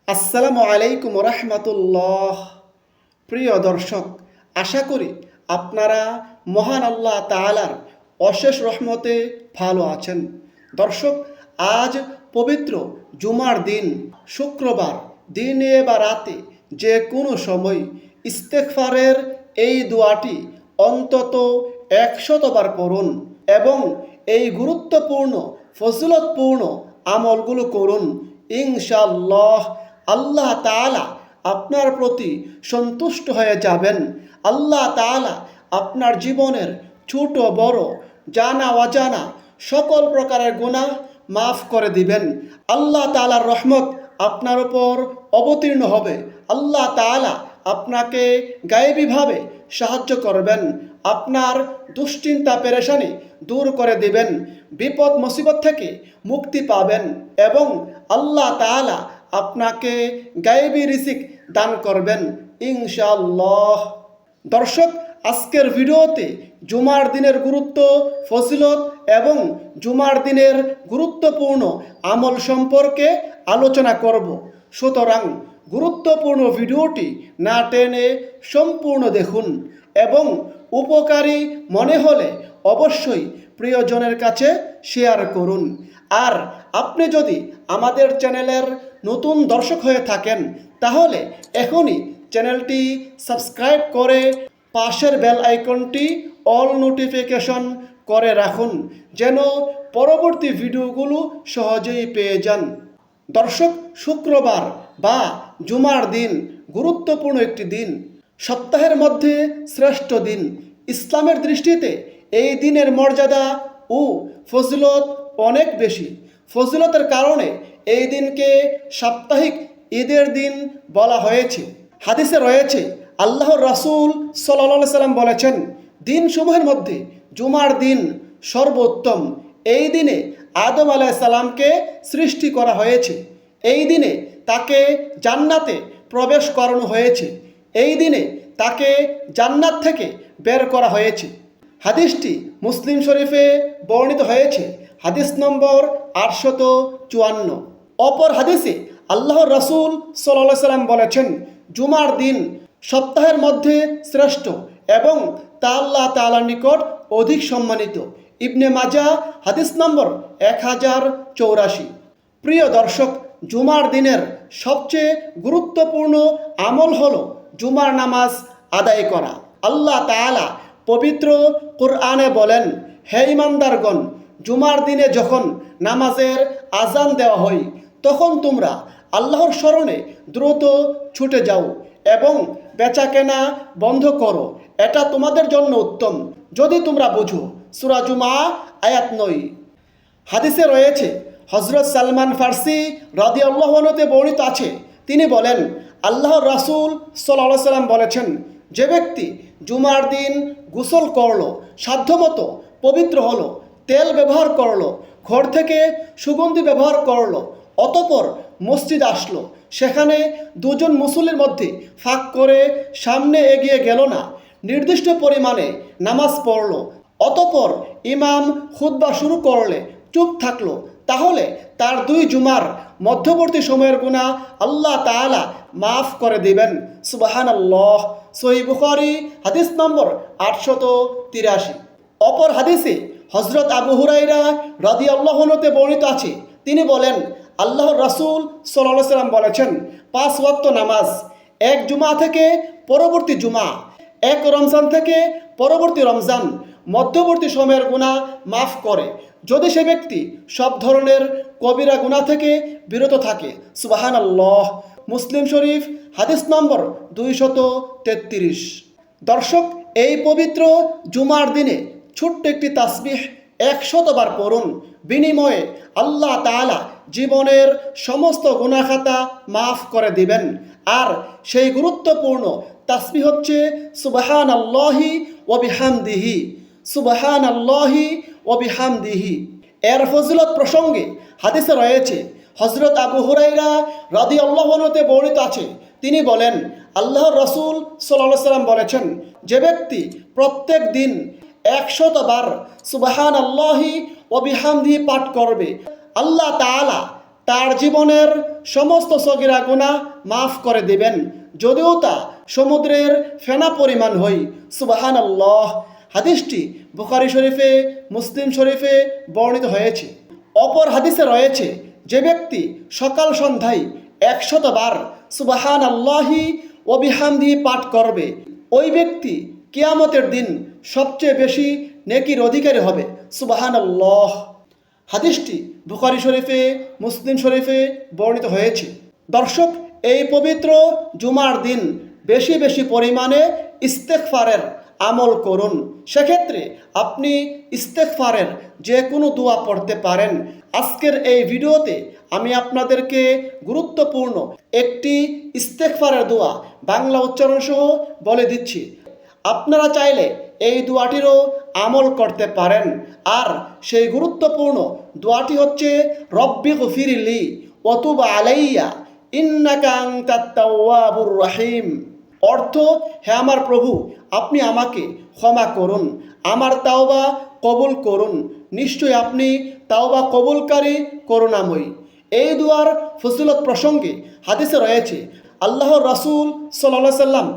আসসালামু আলাইকুম রহমতুল্লাহ। প্রিয় দর্শক, আশা করি আপনারা মহান আল্লাহ তাআলার অশেষ রহমতে ভালো আছেন। দর্শক, আজ পবিত্র জুমার দিন, শুক্রবার, দিনে বা রাতে যে কোনো সময় ইস্তেগফারের এই দোয়াটি অন্তত 100 বার পড়ুন এবং এই গুরুত্বপূর্ণ ফজিলতপূর্ণ আমলগুলো করুন। ইনশাআল্লাহ আল্লাহ তাআলা আপনার প্রতি সন্তুষ্ট হয়ে যাবেন। আল্লাহ তাআলা আপনার জীবনের ছোট বড়, জানা অজানা সকল প্রকারের গুনাহ মাফ করে দিবেন। আল্লাহ তাআলার রহমত আপনার উপর অবতীর্ণ হবে। আল্লাহ তাআলা আপনাকে গায়েবীভাবে সাহায্য করবেন, আপনার দুশ্চিন্তা পেরেশানি দূর করে দিবেন, বিপদ মুসিবত থেকে মুক্তি পাবেন এবং আল্লাহ তাআলা আপনাকে গায়েবী রিজিক দান করবেন ইনশাআল্লাহ। দর্শক, আজকের ভিডিওতে জুমার দিনের গুরুত্ব, ফজিলত এবং জুমার দিনের গুরুত্বপূর্ণ আমল সম্পর্কে আলোচনা করব। সুতরাং গুরুত্বপূর্ণ ভিডিওটি না টেনে সম্পূর্ণ দেখুন এবং উপকারী মনে হলে অবশ্যই প্রিয়জনের কাছে শেয়ার করুন। আর আপনি যদি আমাদের চ্যানেলের নতুন দর্শক হয়ে থাকেন তাহলে এখনই চ্যানেলটি সাবস্ক্রাইব করে পাশের বেল আইকনটি অল নোটিফিকেশন করে রাখুন, যেন পরবর্তী ভিডিওগুলো সহজেই পেয়ে যান। দর্শক, শুক্রবার বা জুমার দিন গুরুত্বপূর্ণ একটি দিন, সপ্তাহের মধ্যে শ্রেষ্ঠ দিন। ইসলামের দৃষ্টিতে এই দিনের মর্যাদা ও ফজিলত অনেক বেশি। ফজিলতের কারণে এই দিনকে সাপ্তাহিক ঈদের দিন বলা হয়েছে। হাদিসে রয়েছে, আল্লাহর রাসূল সাল্লাল্লাহু আলাইহি সাল্লাম বলেছেন, দিনসমূহের মধ্যে জুমার দিন সর্বোত্তম। এই দিনে আদম আলাইহিস সালামকে সৃষ্টি করা হয়েছে। এই দিনে তাকে জান্নাতে প্রবেশ করানো হয়েছে। এই দিনে তাকে জান্নাত থেকে বের করা হয়েছে। হাদিসটি মুসলিম শরীফে বর্ণিত হয়েছে, হাদিস নম্বর 854। অপর হাদিসে আল্লাহর রাসূল সাল্লাল্লাহু আলাইহি সাল্লাম বলেছেন, জুমার দিন সপ্তাহের মধ্যে শ্রেষ্ঠ এবং তা আল্লাহ তাআলার নিকট অধিক সম্মানিত। ইবনে মাজাহ হাদিস নম্বর 1084। প্রিয় দর্শক, জুমার দিনের সবচেয়ে গুরুত্বপূর্ণ আমল হলো জুমার নামাজ আদায় করা। আল্লাহ তাআলা পবিত্র কুরআনে বলেন, হে ঈমানদারগণ, জুমার দিনে যখন নামাজের আজান দেওয়া হয় তখন তোমরা আল্লাহর স্মরণে দ্রুত ছুটে যাও এবং বেচাকেনা বন্ধ করো। এটা তোমাদের জন্য উত্তম যদি তোমরা বুঝো। সূরা জুমআ আয়াত 9। হাদিসে রয়েছে, হযরত সালমান ফার্সি রাদিয়াল্লাহু আনহু বর্ণিত আছে, তিনি বলেন, আল্লাহর রাসূল সাল্লাল্লাহু আলাইহি সাল্লাম বলেছেন, যে ব্যক্তি জুমার দিন গোসল করলো, সাধ্যমতো পবিত্র হলো, তেল ব্যবহার করলো, ঘর থেকে সুগন্ধি ব্যবহার করলো, অতঃপর মসজিদ আসলো, সেখানে দুজন মুসল্লির মধ্যে ফাঁক করে সামনে এগিয়ে গেল না, নির্দিষ্ট পরিমাণে নামাজ পড়লো, অতঃপর ইমাম খুতবা শুরু করলে চুপ থাকলো, তাহলে তার 2 জুমার মধ্যবর্তী সময়ের গুনাহ আল্লাহ তাআলা মাফ করে দিবেন। সুবহানাল্লাহ। সহিহ বুখারী হাদিস নম্বর 883। অপর হাদিসে হযরত আবু হুরায়রা রাদিয়াল্লাহু আনহু বর্ণিত আছে, তিনি বলেন, আল্লাহর রাসূল সাল্লাল্লাহু আলাইহি সাল্লাম বলেছেন, 5 ওয়াক্ত নামাজ এক জুমা থেকে পরবর্তী জুমা, এক রমজান থেকে পরবর্তী রমজান মধ্যবর্তী সময়ের গুনাহ মাফ করে, যদি সে ব্যক্তি সব ধরনের কবিরা গুনাহ থেকে বিরত থাকে। সুবহানাল্লাহ। মুসলিম শরীফ হাদিস নম্বর 233। দর্শক, এই পবিত্র জুমার দিনে ছোট্ট একটি তাসবিহ 100 বার পড়ুন। বিনিময়ে আল্লাহ তাআলা জীবনের সমস্ত গুনাহ খাতা মাফ করে দিবেন। আর সেই গুরুত্বপূর্ণ তাসবিহ হচ্ছে সুবহানাল্লাহি ওয়া বিহামদিহি, সুবহানাল্লাহি ওয়া বিহামদিহি। এর ফজিলত প্রসঙ্গে হাদিসে রয়েছে, হযরত আবু হুরায়রা রাদিয়াল্লাহু আনহু বর্ণিত আছে, তিনি বলেন, আল্লাহর রাসূল সাল্লাল্লাহু আলাইহি সাল্লাম বলেছেন, যে ব্যক্তি প্রত্যেক দিন 100 বার সুবহানাল্লাহি ওয়া বিহামদিহি পাঠ করবে, আল্লাহ তাআলা তার জীবনের সমস্ত সগীরা গুনাহ মাফ করে দিবেন, যদিও তা সমুদ্রের ফেনা পরিমাণ হয়। সুবহানাল্লাহ। হাদিসটি বুখারী শরীফে, মুসলিম শরীফে বর্ণিত হয়েছে। অপর হাদিসে রয়েছে, যে ব্যক্তি সকাল সন্ধ্যায় 100 বার সুবহানাল্লাহি ওয়া বিহামদিহি পাঠ করবে, ওই ব্যক্তি কিয়ামতের দিন সবচেয়ে বেশি নেকির অধিকারী হবে। সুবহানাল্লাহ। হাদিসটি বুখারী শরীফে, মুসলিম শরীফে বর্ণিত হয়েছে। দর্শক, এই পবিত্র জুমার দিন বেশি বেশি পরিমাণে ইস্তেগফারের আমল করুন। সেক্ষেত্রে আপনি ইস্তেগফারের যে কোনো দোয়া পড়তে পারেন। আজকের এই ভিডিওতে আমি আপনাদেরকে গুরুত্বপূর্ণ একটি ইস্তেগফারের দোয়া বাংলা উচ্চারণ সহ বলে দিচ্ছি। আপনারা চাইলে এই দোয়াটিরও আমল করতে পারেন। আর সেই গুরুত্বপূর্ণ দোয়াটি হচ্ছে রব্বি গফিরলি ওয়া তুব আলাইয়া ইন্নাকা আনতাত তাওয়াবুর রহিম। অর্থ, হে আমার প্রভু, আপনি আমাকে ক্ষমা করুন, আমার তাওবা কবুল করুন, নিশ্চয়ই আপনি তাওবা কবুলকারী করুণাময়ী। এই দুয়ার ফজিলত প্রসঙ্গে হাদিসে রয়েছে, আল্লাহর রাসূল সাল্লাল্লাহু আলাইহি সাল্লাম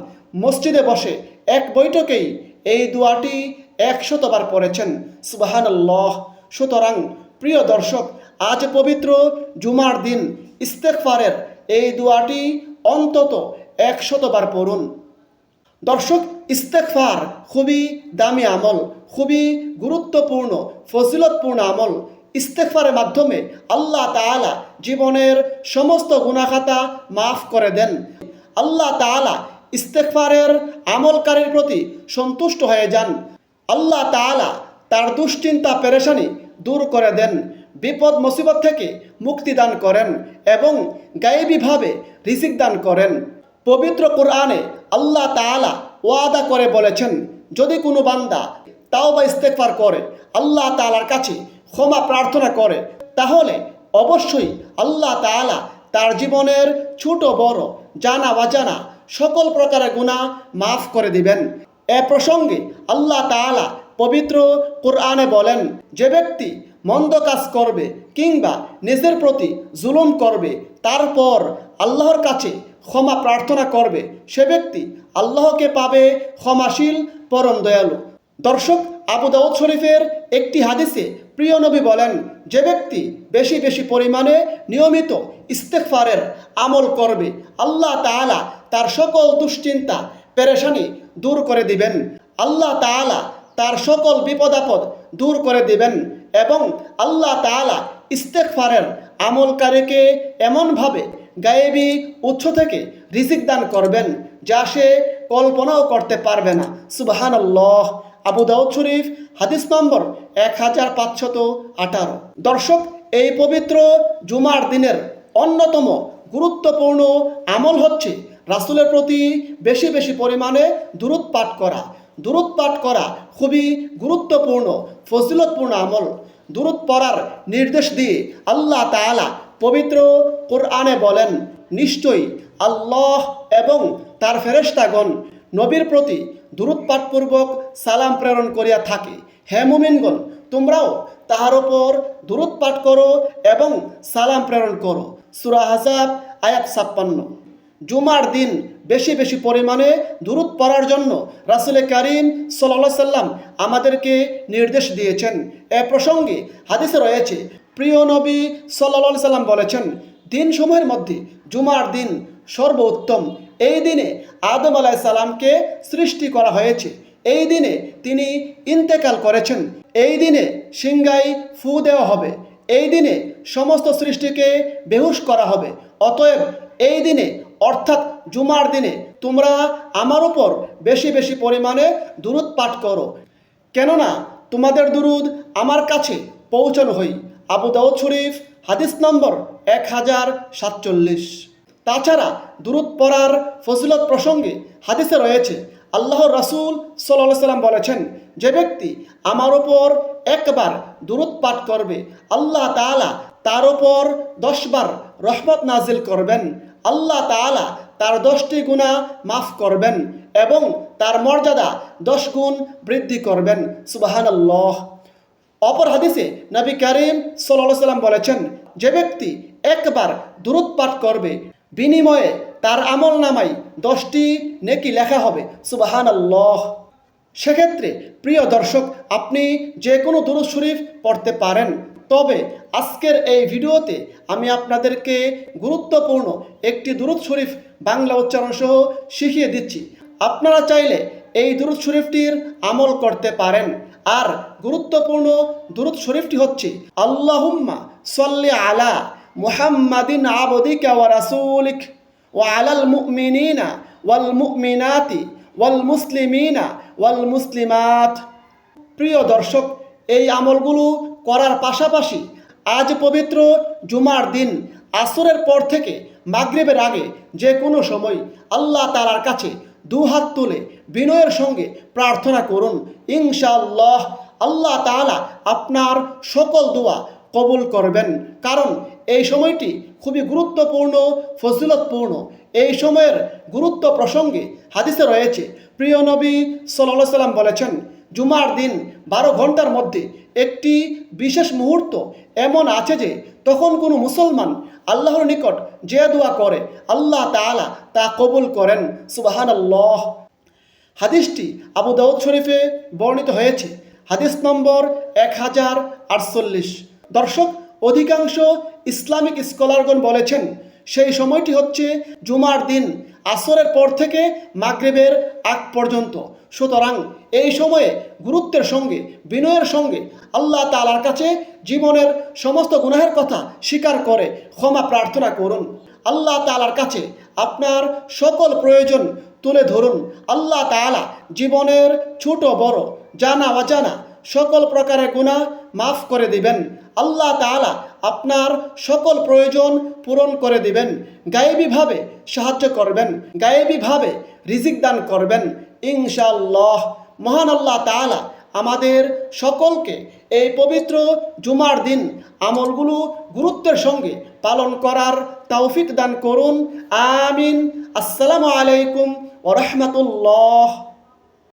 মসজিদে বসে এক বৈঠকেই এই দোয়াটি 100 বার পড়েছেন। সুবহানাল্লাহ। সুতরাং প্রিয় দর্শক, আজ পবিত্র জুমার দিন ইস্তেগফারের এই দোয়াটি অন্তত 100 বার পড়ুন। দর্শক, ইস্তেগফার খুবই দামি আমল, খুবই গুরুত্বপূর্ণ ফজিলতপূর্ণ আমল। ইস্তেগফারের মাধ্যমে আল্লাহ তাআলা জীবনের সমস্ত গুনাহ খাতা মাফ করে দেন। আল্লাহ তাআলা ইস্তেগফারের আমলকারীর প্রতি সন্তুষ্ট হয়ে যান। আল্লাহ তাআলা তার দুশ্চিন্তা পেরেশানি দূর করে দেন, বিপদ মুসিবত থেকে মুক্তি দান করেন এবং গায়েবীভাবে রিজিক দান করেন। পবিত্র কোরআনে আল্লাহ তাআলা ওয়াদা করে বলেছেন, যদি কোনো বান্দা তাওবা ইস্তেগফার করে, আল্লাহ তাআলার কাছে ক্ষমা প্রার্থনা করে, তাহলে অবশ্যই আল্লাহ তাআলা তার জীবনের ছোট বড় জানা অজানা সকল প্রকারের গুনাহ মাফ করে দিবেন। এ প্রসঙ্গে আল্লাহ তাআলা পবিত্র কোরআনে বলেন, যে ব্যক্তি মন্দ কাজ করবে কিংবা নিজের প্রতি জুলুম করবে, তারপর আল্লাহর কাছে ক্ষমা প্রার্থনা করবে, সে ব্যক্তি আল্লাহকে পাবে ক্ষমাশীল পরম দয়ালু। দর্শক, আবু দাউদ শরীফের একটি হাদিসে প্রিয় নবী বলেন, যে ব্যক্তি বেশি বেশি পরিমাণে নিয়মিত ইস্তেগফারের আমল করবে, আল্লাহ তাআলা তার সকল দুশ্চিন্তা পেরেশানি দূর করে দিবেন। আল্লাহ তাআলা তার সকল বিপদ আপদ দূর করে দিবেন এবং আল্লাহ তাআলা ইস্তেগফারের আমলকারীকে এমনভাবে গায়েবী উৎস থেকে রিজিক দান করবেন যা সে কল্পনাও করতে পারবে না। সুবহানাল্লাহ। আবু দাউদ শরীফ হাদিস নম্বর 1518। দর্শক, এই পবিত্র জুমার দিনের অন্যতম গুরুত্বপূর্ণ আমল হচ্ছে রাসূলের প্রতি বেশি বেশি পরিমাণে দুরূদ পাঠ করা। দুরূদ পাঠ করা খুবই গুরুত্বপূর্ণ ফজিলতপূর্ণ আমল। দুরূদ পড়ার নির্দেশ দিয়ে আল্লাহ তাআলা পবিত্র কোরআনে বলেন, নিশ্চয়ই আল্লাহ এবং তার ফেরেশতাগণ নবীর প্রতি দুরূদ পাঠপূর্বক সালাম প্রেরণ করিয়া থাকে। হে মুমিনগণ, তোমরাও তাহার উপর দুরূদ পাঠ করো এবং সালাম প্রেরণ করো। সূরা আহজাব আয়াত 56। জুমার দিন বেশি বেশি পরিমাণে দুরূদ পড়ার জন্য রাসূল কারীম সাল্লাল্লাহু আলাইহি সাল্লাম আমাদেরকে নির্দেশ দিয়েছেন। এ প্রসঙ্গে হাদিসে রয়েছে, প্রিয় নবী সাল্লাল্লাহু আলাইহি সাল্লাম বলেছেন, দিন সমূহের মধ্যে জুমার দিন সর্বোত্তম। এই দিনে আদম আলাইহিস সালামকে সৃষ্টি করা হয়েছে। এই দিনে তিনি ইন্তেকাল করেছেন। এই দিনে সিংহায় ফু দেওয়া হবে। এই দিনে সমস্ত সৃষ্টিকে বেহুশ করা হবে। অতএব এই দিনে অর্থাৎ জুমার দিনে তোমরা আমার উপর বেশি বেশি পরিমাণে দুরূদ পাঠ করো, কেননা তোমাদের দুরূদ আমার কাছে পৌঁছানো হয়। আবু দাউদ শরীফ হাদিস নম্বর 1047। তাছাড়া দুরূদ পড়ার ফজিলত প্রসঙ্গে হাদিসে রয়েছে, আল্লাহর রাসূল সাল্লাল্লাহু আলাইহি সাল্লাম বলেছেন, যে ব্যক্তি আমার উপর একবার দুরূদ পাঠ করবে, আল্লাহ তাআলা তার উপর 10 বার রহমত নাজিল করবেন। আল্লাহ তাআলা তার 10টি গুনাহ মাফ করবেন এবং তার মর্যাদা 10 গুণ বৃদ্ধি করবেন। সুবহানাল্লাহ। অপর হাদিসে নবী করিম সাল্লাল্লাহু আলাইহি সাল্লাম বলেছেন, যে ব্যক্তি একবার দুরূদ পাঠ করবে, বিনিময়ে তার আমল নামায় 10টি নেকি লেখা হবে। সুবহানাল্লাহ। সেক্ষেত্রে প্রিয় দর্শক, আপনি যে কোনো দুরূদ শরীফ পড়তে পারেন। তবে আজকের এই ভিডিওতে আমি আপনাদেরকে গুরুত্বপূর্ণ একটি দুরূদ শরীফ বাংলা উচ্চারণ সহ শিখিয়ে দিচ্ছি। আপনারা চাইলে এই দুরূদ শরীফটির আমল করতে পারেন। আর গুরুত্বপূর্ণ দুরূদ শরীফটি হচ্ছে আল্লাহুম্মা সাল্লি আলা মুহাম্মাদিন আবদিকা ওয়া রাসূলিক ওয়া আলাল মুমিনিনা ওয়াল মুমিনাতি ওয়াল মুসলিমিনা ওয়াল মুসলিমাত। প্রিয় দর্শক, এই আমলগুলো করার পাশাপাশি আজ পবিত্র জুমার দিন আসরের পর থেকে মাগরিবের আগে যে কোনো সময় আল্লাহ তাআলার কাছে দুহাত তুলে বিনয়ের সঙ্গে প্রার্থনা করুন। ইনশাআল্লাহ আল্লাহ তাআলা আপনার সকল দোয়া কবুল করবেন। কারণ এই সময়টি খুবই গুরুত্বপূর্ণ, ফজিলতপূর্ণ। এই সময়ের গুরুত্ব প্রসঙ্গে হাদিসে রয়েছে, প্রিয় নবী সাল্লাল্লাহু আলাইহি সাল্লাম বলেছেন, জুমার দিন 12 ঘন্টার মধ্যে একটি বিশেষ মুহূর্ত এমন আছে যে তখন কোনো মুসলমান আল্লাহর নিকট যে দোয়া করে আল্লাহ তাআলা তা কবুল করেন। সুবহানাল্লাহ। হাদিসটি আবু দাউদ শরীফে বর্ণিত হয়েছে, হাদিস নম্বর 1048। দর্শক, অধিকাংশ ইসলামিক স্কলারগণ বলেছেন সেই সময়টি হচ্ছে জুমার দিন আসরের পর থেকে মাগরিবের আগ পর্যন্ত। সুতরাং এই সময়ে গুরুত্বের সঙ্গে বিনয়ের সঙ্গে আল্লাহ তাআলার কাছে জীবনের সমস্ত গুনাহের কথা স্বীকার করে ক্ষমা প্রার্থনা করুন। আল্লাহ তাআলার কাছে আপনার সকল প্রয়োজন তুলে ধরুন। আল্লাহ তাআলা জীবনের ছোট বড় জানা অজানা সকল প্রকারের গুনাহ মাফ করে দিবেন। আল্লাহ তাআলা আপনার সকল প্রয়োজন পূরণ করে দিবেন। গায়েবীভাবে সাহায্য করবেন, গায়েবীভাবে রিজিক দান করবেন ইনশাআল্লাহ। মহান আল্লাহ তাআলা আমাদের সকলকে এই পবিত্র জুমার দিন আমলগুলো গুরুত্বের সঙ্গে পালন করার তৌফিক দান করুন। আমিন। আসসালামু আলাইকুম ওয়া রাহমাতুল্লাহ।